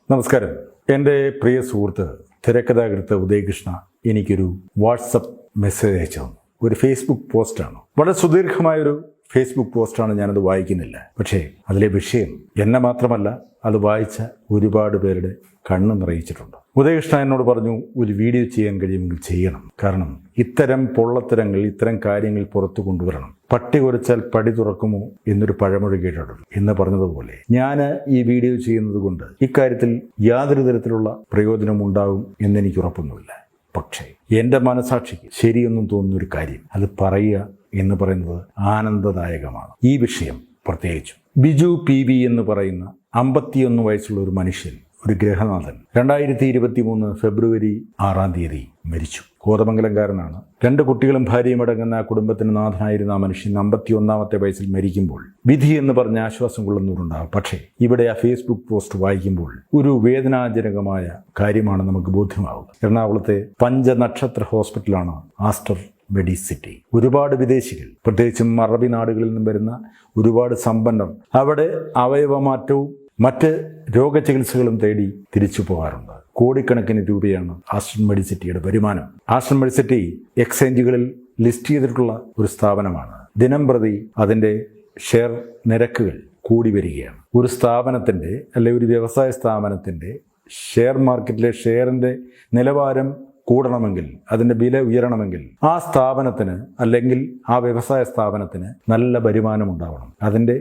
നമസ്കാരം. എൻ്റെ പ്രിയ സുഹൃത്ത് തിരക്കഥാകൃത്ത് ഉദയകൃഷ്ണ എനിക്കൊരു വാട്സപ്പ് മെസ്സേജ് അയച്ചു തന്നു. ഒരു ഫേസ്ബുക്ക് പോസ്റ്റാണ്. വളരെ സുദീർഘമായൊരു ഫേസ്ബുക്ക് പോസ്റ്റാണ്. ഞാനത് വായിക്കുന്നില്ല. പക്ഷേ അതിലെ വിഷയം എന്നെ മാത്രമല്ല, അത് വായിച്ച ഒരുപാട് പേരുടെ കണ്ണ് നിറയിച്ചിട്ടുണ്ട്. ഉദയകൃഷ്ണ എന്നോട് പറഞ്ഞു, ഒരു വീഡിയോ ചെയ്യാൻ കഴിയുമെങ്കിൽ ചെയ്യണം. കാരണം ഇത്തരം പൊള്ളത്തരങ്ങൾ, ഇത്തരം കാര്യങ്ങൾ പുറത്തു കൊണ്ടുവരണം. പട്ടി കുരച്ചാൽ പടി തുറക്കുമോ എന്നൊരു പഴമൊഴി കേട്ടിട്ടുണ്ട് എന്ന് പറഞ്ഞതുപോലെ ഞാൻ ഈ വീഡിയോ ചെയ്യുന്നത് കൊണ്ട് ഇക്കാര്യത്തിൽ യാതൊരു തരത്തിലുള്ള പ്രയോജനം ഉണ്ടാകും എന്നെനിക്ക് ഉറപ്പൊന്നുമില്ല. പക്ഷേ എൻ്റെ മനസാക്ഷിക്ക് ശരിയെന്നും തോന്നുന്നൊരു കാര്യം അത് പറയുക എന്ന് പറയുന്നത് ആനന്ദദായകമാണ്. ഈ വിഷയം പ്രത്യേകിച്ചും ബിജു PV എന്ന് പറയുന്ന 51 വയസ്സുള്ള ഒരു മനുഷ്യൻ, ഒരു ഗ്രഹനാഥൻ 2023 ഫെബ്രുവരി 6 മരിച്ചു. കോതമംഗലംകാരനാണ്. 2 കുട്ടികളും ഭാര്യയും അടങ്ങുന്ന ആ കുടുംബത്തിന് നാഥനായിരുന്ന ആ മനുഷ്യൻ 51ാമത്തെ വയസ്സിൽ മരിക്കുമ്പോൾ വിധി എന്ന് പറഞ്ഞ ആശ്വാസം കൊള്ളുന്നവരുണ്ടാകും. പക്ഷേ ഇവിടെ ആ ഫേസ്ബുക്ക് പോസ്റ്റ് വായിക്കുമ്പോൾ ഒരു വേദനാജനകമായ കാര്യമാണ് നമുക്ക് ബോധ്യമാവുക. എറണാകുളത്തെ പഞ്ചനക്ഷത്ര ഹോസ്പിറ്റലാണ് ആസ്റ്റർ മെഡിസിറ്റി. ഒരുപാട് വിദേശികൾ, പ്രത്യേകിച്ചും അറബി നാടുകളിൽ നിന്നും വരുന്ന ഒരുപാട് സമ്പന്നർ അവിടെ അവയവമാറ്റവും മറ്റ് രോഗചികിത്സകളും തേടി തിരിച്ചു പോകാറുണ്ട്. കോടിക്കണക്കിന് രൂപയാണ് ആസ്റ്റർ മെഡിസിറ്റിയുടെ വരുമാനം. ആസ്റ്റർ മെഡിസിറ്റി എക്സ്ചേഞ്ചുകളിൽ ലിസ്റ്റ് ചെയ്തിട്ടുള്ള ഒരു സ്ഥാപനമാണ്. ദിനംപ്രതി അതിൻ്റെ ഷെയർ നിരക്കുകൾ കൂടി വരികയാണ്. ഒരു സ്ഥാപനത്തിൻ്റെ അല്ലെങ്കിൽ ഒരു വ്യവസായ സ്ഥാപനത്തിൻ്റെ ഷെയർ മാർക്കറ്റിലെ ഷെയറിൻ്റെ നിലവാരം കൂടണമെങ്കിൽ, അതിൻ്റെ വില ഉയരണമെങ്കിൽ ആ സ്ഥാപനത്തിന് അല്ലെങ്കിൽ ആ വ്യവസായ സ്ഥാപനത്തിന് നല്ല വരുമാനം ഉണ്ടാവണം. അതിൻ്റെ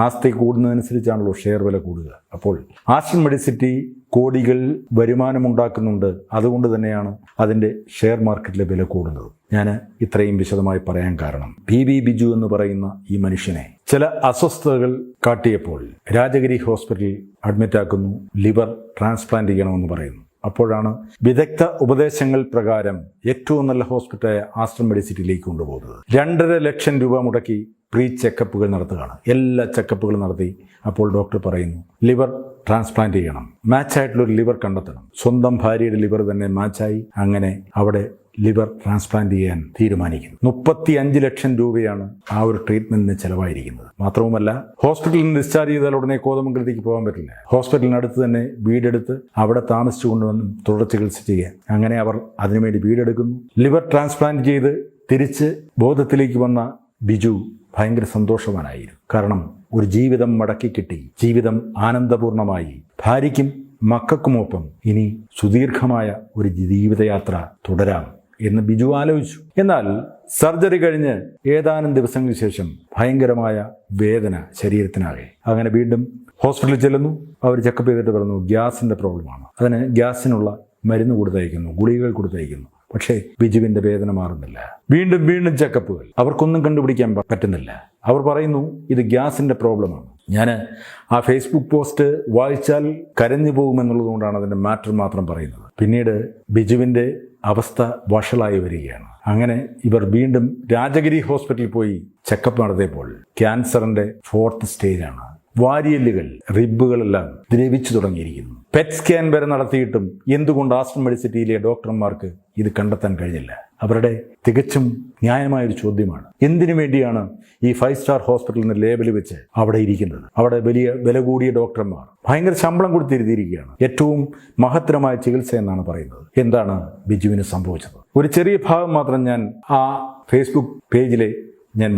ആസ്തി കൂടുന്നതനുസരിച്ചാണല്ലോ ഷെയർ വില കൂടുക. അപ്പോൾ ആസ്റ്റർ മെഡിസിറ്റി കോടികൾ വരുമാനമുണ്ടാക്കുന്നുണ്ട്. അതുകൊണ്ട് തന്നെയാണ് അതിൻ്റെ ഷെയർ മാർക്കറ്റിലെ വില കൂടുന്നത്. ഞാൻ ഇത്രയും വിശദമായി പറയാൻ കാരണം, PV ബിജു എന്ന് പറയുന്ന ഈ മനുഷ്യനെ ചില അസ്വസ്ഥതകൾ കാട്ടിയപ്പോൾ രാജഗിരി ഹോസ്പിറ്റലിൽ അഡ്മിറ്റാക്കുന്നു. ലിവർ ട്രാൻസ്പ്ലാന്റ് ചെയ്യണമെന്ന് പറയുന്നു. അപ്പോഴാണ് വിദഗ്ധ ഉപദേശങ്ങൾ പ്രകാരം ഏറ്റവും നല്ല ഹോസ്പിറ്റലായ ആസ്റ്റർ മെഡിസിറ്റിയിലേക്ക് കൊണ്ടുപോകുന്നത്. 2.5 ലക്ഷം രൂപ മുടക്കി പ്രീ ചെക്കപ്പുകൾ നടത്തുകയാണ്. എല്ലാ ചെക്കപ്പുകളും നടത്തി അപ്പോൾ ഡോക്ടർ പറയുന്നു, ലിവർ ട്രാൻസ്പ്ലാന്റ് ചെയ്യണം, മാച്ചായിട്ടുള്ളൊരു ലിവർ കണ്ടെത്തണം. സ്വന്തം ഭാര്യയുടെ ലിവർ തന്നെ മാച്ചായി. അങ്ങനെ അവിടെ ലിവർ ട്രാൻസ്പ്ലാന്റ് ചെയ്യാൻ തീരുമാനിക്കുന്നു. 35 ലക്ഷം രൂപയാണ് ആ ഒരു ട്രീറ്റ്മെന്റിന് ചെലവായിരിക്കുന്നത്. മാത്രവുമല്ല, ഹോസ്പിറ്റലിൽ നിന്ന് ഡിസ്ചാർജ് ചെയ്താൽ ഉടനെ കോതമംഗലത്തേക്ക് പോകാൻ പറ്റില്ല. ഹോസ്പിറ്റലിനടുത്ത് തന്നെ വീടെടുത്ത് അവിടെ താമസിച്ചു കൊണ്ടുവന്ന് തുടർ ചികിത്സ ചെയ്യാൻ. അങ്ങനെ അവർ അതിനുവേണ്ടി വീടെടുക്കുന്നു. ലിവർ ട്രാൻസ്പ്ലാന്റ് ചെയ്ത് തിരിച്ച് ബോധത്തിലേക്ക് വന്ന ബിജു ഭയങ്കര സന്തോഷവാനായിരുന്നു. കാരണം ഒരു ജീവിതം മടക്കി കിട്ടി, ജീവിതം ആനന്ദപൂർണമായി. ഭാര്യയ്ക്കും മക്കൾക്കുമൊപ്പം ഇനി സുദീർഘമായ ഒരു ജീവിതയാത്ര തുടരാം എന്ന് ബിജു ആലോചിച്ചു. എന്നാൽ സർജറി കഴിഞ്ഞ് ഏതാനും ദിവസങ്ങൾക്ക് ശേഷം ഭയങ്കരമായ വേദന ശരീരത്തിനാകെ. അങ്ങനെ വീണ്ടും ഹോസ്പിറ്റലിൽ ചെല്ലുന്നു. അവർ ചെക്കപ്പ് ചെയ്തിട്ട് പറഞ്ഞു, ഗ്യാസിൻ്റെ പ്രോബ്ലമാണ്. അതിന് ഗ്യാസിനുള്ള മരുന്ന് കൊടുത്തയക്കുന്നു, ഗുളികകൾ കൊടുത്തയക്കുന്നു. പക്ഷേ ബിജുവിൻ്റെ വേദന മാറുന്നില്ല. വീണ്ടും ചെക്കപ്പുകൾ. അവർക്കൊന്നും കണ്ടുപിടിക്കാൻ പറ്റുന്നില്ല. അവർ പറയുന്നു, ഇത് ഗ്യാസിൻ്റെ പ്രോബ്ലമാണ്. ഞാൻ ആ ഫേസ്ബുക്ക് പോസ്റ്റ് വായിച്ചാൽ കരഞ്ഞു പോകുമെന്നുള്ളത് കൊണ്ടാണ് അതിൻ്റെ മാറ്റർ മാത്രം പറയുന്നത്. പിന്നീട് ബിജുവിൻ്റെ അവസ്ഥ വഷളായി വരികയാണ്. അങ്ങനെ ഇവർ വീണ്ടും രാജഗിരി ഹോസ്പിറ്റലിൽ പോയി ചെക്കപ്പ് നടത്തിയപ്പോൾ ക്യാൻസറിൻ്റെ 4th സ്റ്റേജാണ്. വാരിയല്ലുകൾ, റിബുകളെല്ലാം ദ്രവിച്ചു തുടങ്ങിയിരിക്കുന്നു. പെറ്റ് സ്കാൻ വരെ നടത്തിയിട്ടും എന്തുകൊണ്ട് ആസ്റ്റർ മെഡിസിറ്റിയിലെ ഡോക്ടർമാർക്ക് ഇത് കണ്ടെത്താൻ കഴിഞ്ഞില്ല? അവരുടെ തികച്ചും ന്യായമായൊരു ചോദ്യമാണ്. എന്തിനു വേണ്ടിയാണ് ഈ 5 സ്റ്റാർ ഹോസ്പിറ്റലിന് ലേബൽ വെച്ച് അവിടെ ഇരിക്കുന്നത്? അവിടെ വലിയ വില കൂടിയ ഡോക്ടർമാർ ഭയങ്കര ശമ്പളം കൊടുത്തിരുത്തിയിരിക്കുകയാണ്. ഏറ്റവും മഹത്തരമായ ചികിത്സ എന്നാണ് പറയുന്നത്. എന്താണ് ബിജുവിന് സംഭവിച്ചത്? ഒരു ചെറിയ ഭാഗം മാത്രം ഞാൻ ആ ഫേസ്ബുക്ക് പേജിലെ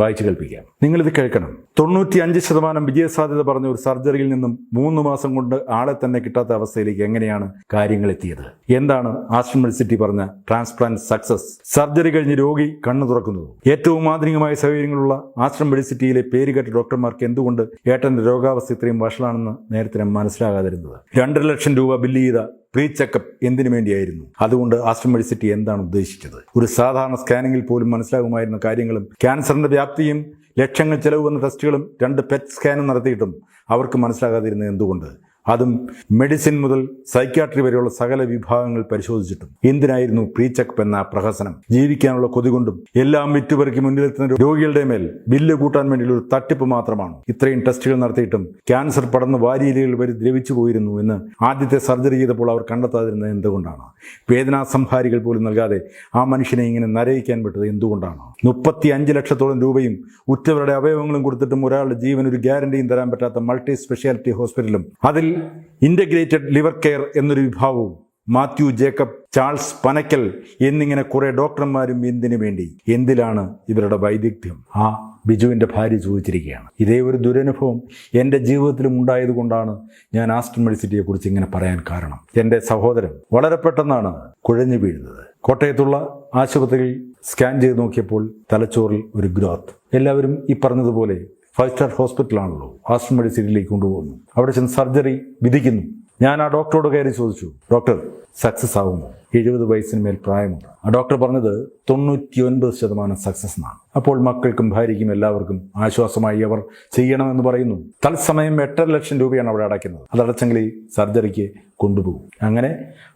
വായിച്ചു കേൾപ്പിക്കാം. നിങ്ങളിത് കേൾക്കണം. 95% വിജയസാധ്യത പറഞ്ഞ ഒരു സർജറിയിൽ നിന്നും 3 മാസം കൊണ്ട് ആളെ തന്നെ കിട്ടാത്ത അവസ്ഥയിലേക്ക് എങ്ങനെയാണ് കാര്യങ്ങൾ എത്തിയത്? എന്താണ് ആസ്റ്റർ മെഡിസിറ്റി പറഞ്ഞ ട്രാൻസ്പ്ലാന്റ് സക്സസ്? സർജറി കഴിഞ്ഞ് രോഗി കണ്ണു തുറക്കുന്നത്. ഏറ്റവും ആധുനികമായ സൗകര്യങ്ങളുള്ള ആസ്റ്റർ മെഡിസിറ്റിയിലെ പേരുകേട്ട ഡോക്ടർമാർക്ക് എന്തുകൊണ്ട് ഏട്ടന്റെ രോഗാവസ്ഥ ഇത്രയും വഷളാണെന്ന് നേരത്തെ മനസ്സിലാകാതിരുന്നത്? 2.5 ലക്ഷം രൂപ ബില്ല് ചെയ്ത പ്രീ ചെക്കപ്പ് എന്തിനു വേണ്ടിയായിരുന്നു? അതുകൊണ്ട് ആസ്റ്റർ മെഡിസിറ്റി എന്താണ് ഉദ്ദേശിച്ചത്? ഒരു സാധാരണ സ്കാനിങ്ങിൽ പോലും മനസ്സിലാകുമായിരുന്ന കാര്യങ്ങളും ക്യാൻസറിന്റെ വ്യാപ്തിയും ലക്ഷങ്ങൾ ചെലവ് വന്ന ടെസ്റ്റുകളും 2 പെറ്റ് സ്കാനും നടത്തിയിട്ടും അവർക്ക് മനസ്സിലാകാതിരുന്നത് എന്തുകൊണ്ട്? അതും മെഡിസിൻ മുതൽ സൈക്യാട്രി വരെയുള്ള സകല വിഭാഗങ്ങൾ പരിശോധിച്ചിട്ടും എന്തിനായിരുന്നു പ്രീ ചെക്കപ്പ് എന്ന പ്രഹസനം? ജീവിക്കാനുള്ള കൊതി കൊണ്ടും എല്ലാം വിറ്റുപെറുക്കി മുന്നിലെത്തുന്ന രോഗികളുടെ മേൽ ബില്ല് കൂട്ടാൻ വേണ്ടിയുള്ള ഒരു തട്ടിപ്പ് മാത്രമാണ്. ഇത്രയും ടെസ്റ്റുകൾ നടത്തിയിട്ടും ക്യാൻസർ പടർന്ന് വാരിയിലകൾ വരെ ദ്രവിച്ചു പോയിരുന്നു എന്ന് ആദ്യത്തെ സർജറി ചെയ്തപ്പോൾ അവർ കണ്ടെത്താതിരുന്നത് എന്തുകൊണ്ടാണ്? വേദനാ സംഹാരികൾ പോലും നൽകാതെ ആ മനുഷ്യനെ ഇങ്ങനെ നരയിക്കാൻ വിട്ടത് എന്തുകൊണ്ടാണ്? 35 ലക്ഷത്തോളം രൂപയും ഉറ്റവരുടെ അവയവങ്ങളും കൊടുത്തിട്ടും ഒരാളുടെ ജീവൻ ഒരു ഗ്യാരണ്ടിയും തരാൻ പറ്റാത്ത മൾട്ടി സ്പെഷ്യാലിറ്റി ഹോസ്പിറ്റലും അതിൽ ഇൻ്റഗ്രേറ്റഡ് ലിവർ കെയർ എന്നൊരു വിഭാഗവും മാത്യു ജേക്കബ്, ചാൾസ് പനക്കൽ എന്നിങ്ങനെ കുറെ ഡോക്ടർമാരും എന്തിനു വേണ്ടി, എന്തിലാണ് ഇവരുടെ വൈദഗ്ധ്യം? ആ ബിജുവിൻ്റെ ഭാര്യ ചോദിച്ചിരിക്കുകയാണ്. ഇതേ ഒരു ദുരനുഭവം എൻ്റെ ജീവിതത്തിലും ഉണ്ടായതുകൊണ്ടാണ് ഞാൻ ആസ്റ്റൺ മെഡിസിറ്റിയെക്കുറിച്ച് ഇങ്ങനെ പറയാൻ കാരണം. എൻ്റെ സഹോദരൻ വളരെ പെട്ടെന്നാണ് കുഴഞ്ഞു വീഴുന്നത്. കോട്ടയത്തുള്ള ആശുപത്രിയിൽ സ്കാൻ ചെയ്ത് നോക്കിയപ്പോൾ തലച്ചോറിൽ ഒരു ഗ്രോത്ത്. എല്ലാവരും ഈ പറഞ്ഞതുപോലെ 5 സ്റ്റാർ ഹോസ്പിറ്റലാണല്ലോ, ആസ്റ്റൺ മെഡിസിറ്റിയിലേക്ക് കൊണ്ടുപോകുന്നു. അവിടെ ചെന്ന് സർജറി വിധിക്കുന്നു. ഞാൻ ആ ഡോക്ടറോട് കയറി ചോദിച്ചു, ഡോക്ടർ സക്സസ് ആകുമോ? 70 വയസ്സിന് മേൽ പ്രായമുണ്ട്. ആ ഡോക്ടർ പറഞ്ഞത് 99% സക്സസ് എന്നാണ്. അപ്പോൾ മക്കൾക്കും ഭാര്യയ്ക്കും എല്ലാവർക്കും ആശ്വാസമായി അവർ ചെയ്യണമെന്ന് പറയുന്നു. തത്സമയം 8.5 ലക്ഷം രൂപയാണ് അവിടെ അടയ്ക്കുന്നത്. അതടച്ചെങ്കിൽ ഈ സർജറിക്ക് കൊണ്ടുപോകും. അങ്ങനെ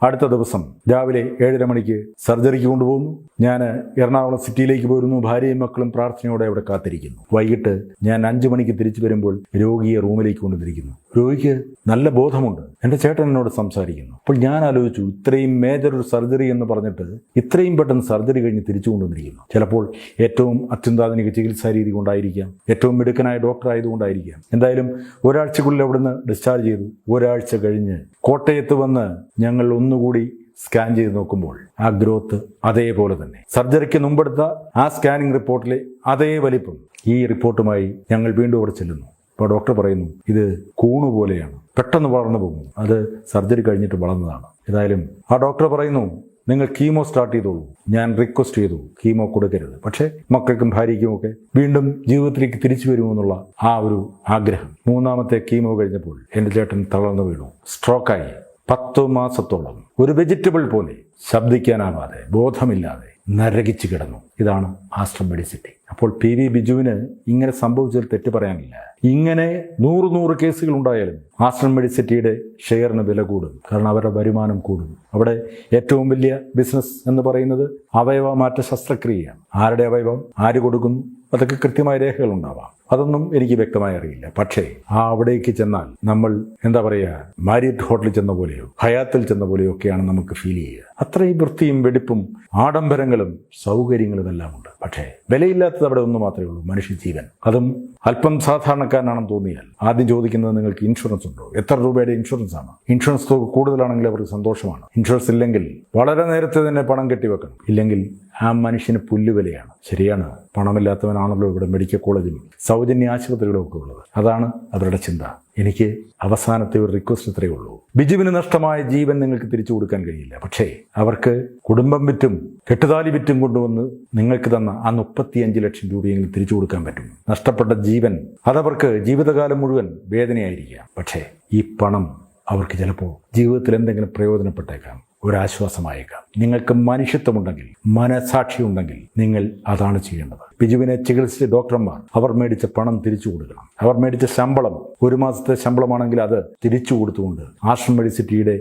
അടുത്ത ദിവസം രാവിലെ 7:30 മണിക്ക് സർജറിക്ക് കൊണ്ടുപോകുന്നു. ഞാൻ എറണാകുളം സിറ്റിയിലേക്ക് പോരുന്നു. ഭാര്യയും മക്കളും പ്രാർത്ഥനയോടെ അവിടെ കാത്തിരിക്കുന്നു. വൈകിട്ട് ഞാൻ 5 മണിക്ക് തിരിച്ചു വരുമ്പോൾ രോഗിയെ റൂമിലേക്ക് കൊണ്ടുവന്നിരിക്കുന്നു. രോഗിക്ക് നല്ല ബോധമുണ്ട്. എൻ്റെ ചേട്ടൻ എന്നോട് സംസാരിക്കുന്നു. അപ്പോൾ ഞാൻ ആലോചിച്ചു, ഇത്രയും മേജർ ഒരു സർജറി എന്ന് പറഞ്ഞിട്ട് ഇത്രയും പെട്ടെന്ന് സർജറി കഴിഞ്ഞ് തിരിച്ചു കൊണ്ടുവന്നിരിക്കുന്നു. ചിലപ്പോൾ ഏറ്റവും അത്യന്താധുനിക ചികിത്സാ രീതി കൊണ്ടായിരിക്കാം, ഏറ്റവും മിടുക്കനായ ഡോക്ടർ ആയതുകൊണ്ടായിരിക്കാം. എന്തായാലും ഒരാഴ്ചക്കുള്ളിൽ അവിടുന്ന് ഡിസ്ചാർജ് ചെയ്തു. ഒരാഴ്ച കഴിഞ്ഞ് കോട്ടയത്ത് വന്ന് ഞങ്ങൾ ഒന്നുകൂടി സ്കാൻ ചെയ്ത് നോക്കുമ്പോൾ ആ ഗ്രോത്ത് അതേപോലെ തന്നെ, സർജറിക്ക് മുമ്പെടുത്ത ആ സ്കാനിങ് റിപ്പോർട്ടിലെ അതേ വലിപ്പം. ഈ റിപ്പോർട്ടുമായി ഞങ്ങൾ വീണ്ടും അവിടെ ചെല്ലുന്നു. അപ്പോൾ ഡോക്ടർ പറയുന്നു, ഇത് കൂണ് പോലെയാണ്, പെട്ടെന്ന് വളർന്നു പോകുന്നു, അത് സർജറി കഴിഞ്ഞിട്ട് വളർന്നതാണ്. ഏതായാലും ആ ഡോക്ടർ പറയുന്നു, നിങ്ങൾ കീമോ സ്റ്റാർട്ട് ചെയ്തോളൂ. ഞാൻ റിക്വസ്റ്റ് ചെയ്തു, കീമോ കൊടുക്കരുത്. പക്ഷേ മക്കൾക്കും ഭാര്യയ്ക്കും ഒക്കെ വീണ്ടും ജീവിതത്തിലേക്ക് തിരിച്ചു വരുമെന്നുള്ള ആ ഒരു ആഗ്രഹം. 3ാമത്തെ കീമോ കഴിഞ്ഞപ്പോൾ എൻ്റെ ചേട്ടൻ തളർന്നു വീണു, സ്ട്രോക്കായി. 10 മാസത്തോളം ഒരു വെജിറ്റബിൾ പോലെ ശബ്ദിക്കാനാവാതെ, ബോധമില്ലാതെ നരകിച്ചു കിടന്നു. ഇതാണ് ആസ്റ്റൺ മെഡിസിറ്റി. അപ്പോൾ പി വി ബിജുവിന് ഇങ്ങനെ സംഭവിച്ചതിൽ തെറ്റ് പറയാനില്ല. ഇങ്ങനെ 100 കേസുകൾ ഉണ്ടായാലും ആസ്റ്റൺ മെഡിസിറ്റിയുടെ ഷെയറിന് വില കൂടും. കാരണം അവരുടെ വരുമാനം കൂടും. അവിടെ ഏറ്റവും വലിയ ബിസിനസ് എന്ന് പറയുന്നത് അവയവ മാറ്റ ശസ്ത്രക്രിയയാണ്. ആരുടെ അവയവം ആര് കൊടുക്കുന്നു, അതൊക്കെ കൃത്യമായ രേഖകളുണ്ടാവാം. അതൊന്നും എനിക്ക് വ്യക്തമായി അറിയില്ല. പക്ഷേ അവിടേക്ക് ചെന്നാൽ നമ്മൾ എന്താ പറയുക, മാരിയറ്റ് ഹോട്ടലിൽ ചെന്ന പോലെയോ ഹയാത്തിൽ ചെന്ന പോലെയോ ഒക്കെയാണ് നമുക്ക് ഫീൽ ചെയ്യുക. അത്രയും വൃത്തിയും വെടിപ്പും ആഡംബരങ്ങളും സൗകര്യങ്ങളും എല്ലാം ഉണ്ട്. പക്ഷേ വിലയില്ലാത്തത് അവിടെ ഒന്ന് മാത്രമേ ഉള്ളൂ, മനുഷ്യജീവൻ. അതും അല്പം സാധാരണക്കാരനാണെന്ന് തോന്നിയാൽ ആദ്യം ചോദിക്കുന്നത്, നിങ്ങൾക്ക് ഇൻഷുറൻസ് ഉണ്ടോ? എത്ര രൂപയുടെ ഇൻഷുറൻസ് ആണ്? ഇൻഷുറൻസ് തുക കൂടുതലാണെങ്കിൽ അവർക്ക് സന്തോഷമാണ്. ഇൻഷുറൻസ് ഇല്ലെങ്കിൽ വളരെ നേരത്തെ തന്നെ പണം കെട്ടിവെക്കണം. ഇല്ലെങ്കിൽ ആ മനുഷ്യന് പുല്ലുവിലയാണ്. ശരിയാണ്, പണമില്ലാത്തവനാണല്ലോ ഇവിടെ മെഡിക്കൽ കോളേജും സൗജന്യ ആശുപത്രികളും ഒക്കെ ഉള്ളത്. അതാണ് അവരുടെ ചിന്ത. എനിക്ക് അവസാനത്തെ ഒരു റിക്വസ്റ്റ് ഇത്രയേ ഉള്ളൂ. ബിജുവിന് നഷ്ടമായ ജീവൻ നിങ്ങൾക്ക് തിരിച്ചു കൊടുക്കാൻ കഴിയില്ല. പക്ഷേ അവർക്ക് കുടുംബം വിറ്റും കെട്ടുതാലി വിറ്റും കൊണ്ടുവന്ന് നിങ്ങൾക്ക് തന്ന ആ 35 ലക്ഷം രൂപയെങ്കിലും തിരിച്ചു കൊടുക്കാൻ പറ്റും. നഷ്ടപ്പെട്ട ജീവൻ അതവർക്ക് ജീവിതകാലം മുഴുവൻ വേദനയായിരിക്കാം. പക്ഷേ ഈ പണം അവർക്ക് ചിലപ്പോൾ ജീവിതത്തിൽ എന്തെങ്കിലും പ്രയോജനപ്പെട്ടേക്കാം, ഒരാശ്വാസമായേക്കാം. നിങ്ങൾക്ക് മനുഷ്യത്വമുണ്ടെങ്കിൽ, മനസാക്ഷി ഉണ്ടെങ്കിൽ നിങ്ങൾ അതാണ് ചെയ്യേണ്ടത്. ബിജുവിനെ ചികിത്സിച്ച ഡോക്ടർമാർ അവർ മേടിച്ച പണം തിരിച്ചു കൊടുക്കണം. അവർ മേടിച്ച ശമ്പളം 1 മാസത്തെ ശമ്പളമാണെങ്കിൽ അത് തിരിച്ചു കൊടുത്തുകൊണ്ട് ആസ്റ്റൺ മെഡിസിറ്റിയുടെ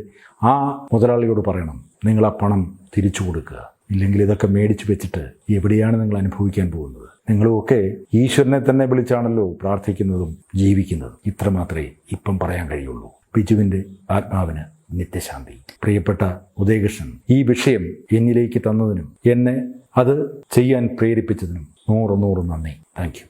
ആ മുതലാളിയോട് പറയണം, നിങ്ങൾ ആ പണം തിരിച്ചു കൊടുക്കുക. ഇല്ലെങ്കിൽ ഇതൊക്കെ മേടിച്ചു വെച്ചിട്ട് എവിടെയാണ് നിങ്ങൾ അനുഭവിക്കാൻ പോകുന്നത്? നിങ്ങളുമൊക്കെ ഈശ്വരനെ തന്നെ വിളിച്ചാണല്ലോ പ്രാർത്ഥിക്കുന്നതും ജീവിക്കുന്നതും. ഇത്ര മാത്രമേ ഇപ്പം പറയാൻ കഴിയുള്ളൂ. ബിജുവിൻ്റെ ആത്മാവിന് നിത്യശാന്തി. പ്രിയപ്പെട്ട ഉദയകൃഷ്ണൻ ഈ വിഷയം എന്നിലേക്ക് തന്നതിനും എന്നെ അത് ചെയ്യാൻ പ്രേരിപ്പിച്ചതിനും 100 നന്ദി. Thank you.